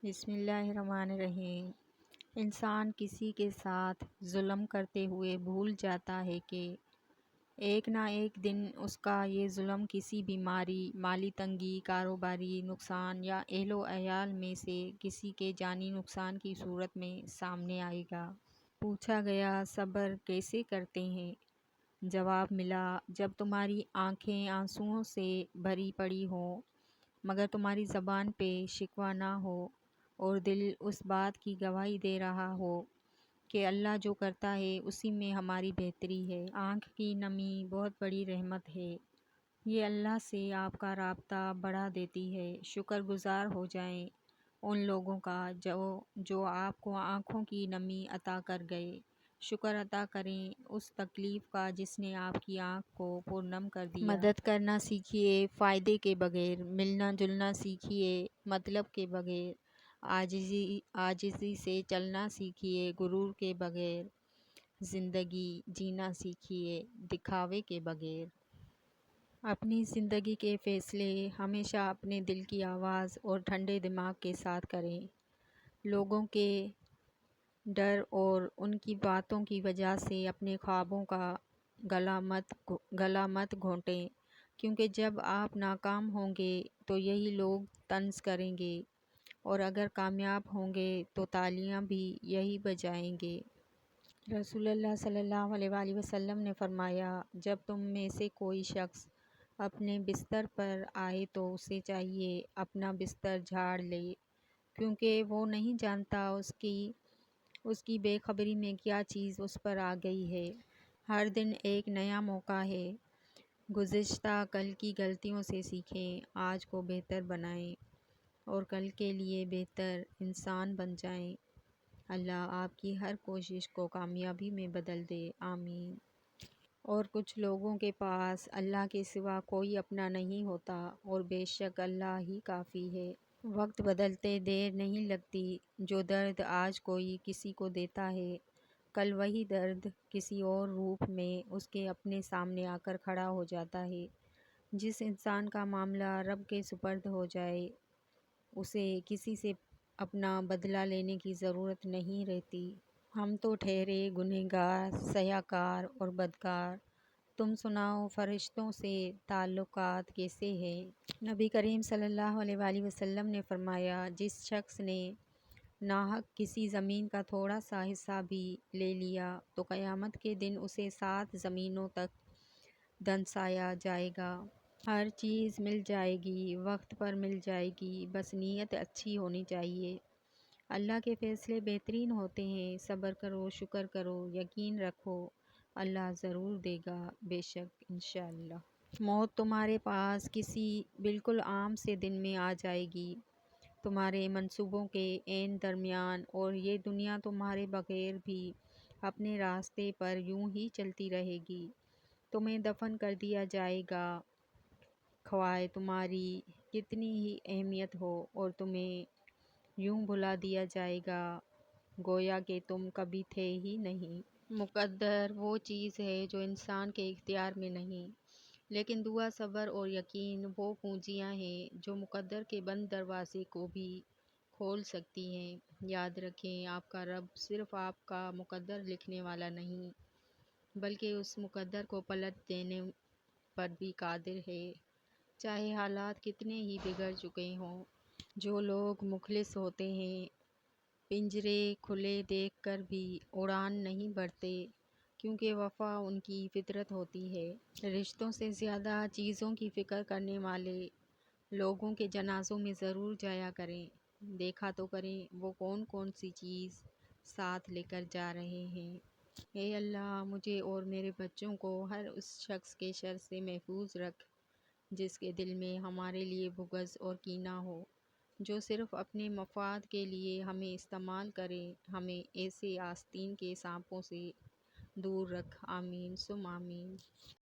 بسم اللہ الرحمن الرحیم۔ انسان کسی کے ساتھ ظلم کرتے ہوئے بھول جاتا ہے کہ ایک نہ ایک دن اس کا یہ ظلم کسی بیماری، مالی تنگی، کاروباری نقصان یا اہل و عیال میں سے کسی کے جانی نقصان کی صورت میں سامنے آئے گا۔ پوچھا گیا، صبر کیسے کرتے ہیں؟ جواب ملا، جب تمہاری آنکھیں آنسوؤں سے بھری پڑی ہوں مگر تمہاری زبان پہ شکوہ نہ ہو اور دل اس بات کی گواہی دے رہا ہو کہ اللہ جو کرتا ہے اسی میں ہماری بہتری ہے۔ آنکھ کی نمی بہت بڑی رحمت ہے، یہ اللہ سے آپ کا رابطہ بڑھا دیتی ہے۔ شکر گزار ہو جائیں ان لوگوں کا جو آپ کو آنکھوں کی نمی عطا کر گئے، شکر ادا کریں اس تکلیف کا جس نے آپ کی آنکھ کو پرنم کر دیا۔ مدد کرنا سیکھیے فائدے کے بغیر، ملنا جلنا سیکھیے مطلب کے بغیر، عاجزی سے چلنا سیکھیے غرور کے بغیر، زندگی جینا سیکھیے دکھاوے کے بغیر۔ اپنی زندگی کے فیصلے ہمیشہ اپنے دل کی آواز اور ٹھنڈے دماغ کے ساتھ کریں۔ لوگوں کے ڈر اور ان کی باتوں کی وجہ سے اپنے خوابوں کا گلا مت گھونٹیں، کیونکہ جب آپ ناکام ہوں گے تو یہی لوگ طنز کریں گے اور اگر کامیاب ہوں گے تو تالیاں بھی یہی بجائیں گے۔ رسول اللہ صلی اللہ علیہ وآلہ وسلم نے فرمایا، جب تم میں سے کوئی شخص اپنے بستر پر آئے تو اسے چاہیے اپنا بستر جھاڑ لے، کیونکہ وہ نہیں جانتا اس کی بے خبری میں کیا چیز اس پر آ گئی ہے۔ ہر دن ایک نیا موقع ہے، گزشتہ کل کی غلطیوں سے سیکھیں، آج کو بہتر بنائیں اور کل کے لیے بہتر انسان بن جائیں۔ اللہ آپ کی ہر کوشش کو کامیابی میں بدل دے، آمین۔ اور کچھ لوگوں کے پاس اللہ کے سوا کوئی اپنا نہیں ہوتا اور بے شک اللہ ہی کافی ہے۔ وقت بدلتے دیر نہیں لگتی، جو درد آج کوئی کسی کو دیتا ہے کل وہی درد کسی اور روپ میں اس کے اپنے سامنے آ کر کھڑا ہو جاتا ہے۔ جس انسان کا معاملہ رب کے سپرد ہو جائے اسے کسی سے اپنا بدلہ لینے کی ضرورت نہیں رہتی۔ ہم تو ٹھہرے گنہگار، سیاکار اور بدکار، تم سناؤ فرشتوں سے تعلقات کیسے ہیں؟ نبی کریم صلی اللہ علیہ وآلہ وسلم نے فرمایا، جس شخص نے ناحق کسی زمین کا تھوڑا سا حصہ بھی لے لیا تو قیامت کے دن اسے 7 زمینوں تک دنسایا جائے گا۔ ہر چیز مل جائے گی، وقت پر مل جائے گی، بس نیت اچھی ہونی چاہیے۔ اللہ کے فیصلے بہترین ہوتے ہیں، صبر کرو، شکر کرو، یقین رکھو اللہ ضرور دے گا، بے شک انشاءاللہ۔ موت تمہارے پاس کسی بالکل عام سے دن میں آ جائے گی، تمہارے منصوبوں کے عین درمیان، اور یہ دنیا تمہارے بغیر بھی اپنے راستے پر یوں ہی چلتی رہے گی۔ تمہیں دفن کر دیا جائے گا خواہ تمہاری کتنی ہی اہمیت ہو، اور تمہیں یوں بھلا دیا جائے گا گویا کہ تم کبھی تھے ہی نہیں۔ مقدر وہ چیز ہے جو انسان کے اختیار میں نہیں، لیکن دعا، صبر اور یقین وہ کنجیاں ہیں جو مقدر کے بند دروازے کو بھی کھول سکتی ہیں۔ یاد رکھیں، آپ کا رب صرف آپ کا مقدر لکھنے والا نہیں بلکہ اس مقدر کو پلٹ دینے پر بھی قادر ہے، چاہے حالات کتنے ہی بگڑ چکے ہوں۔ جو لوگ مخلص ہوتے ہیں پنجرے کھلے دیکھ کر بھی اڑان نہیں بھرتے، کیونکہ وفا ان کی فطرت ہوتی ہے۔ رشتوں سے زیادہ چیزوں کی فکر کرنے والے لوگوں کے جنازوں میں ضرور جایا کریں، دیکھا تو کریں وہ کون کون سی چیز ساتھ لے کر جا رہے ہیں۔ اے اللہ، مجھے اور میرے بچوں کو ہر اس شخص کے شر سے محفوظ رکھ جس کے دل میں ہمارے لیے بغض اور کینہ ہو، جو صرف اپنے مفاد کے لیے ہمیں استعمال کرے۔ ہمیں ایسے آستین کے سانپوں سے دور رکھ، آمین ثم آمین۔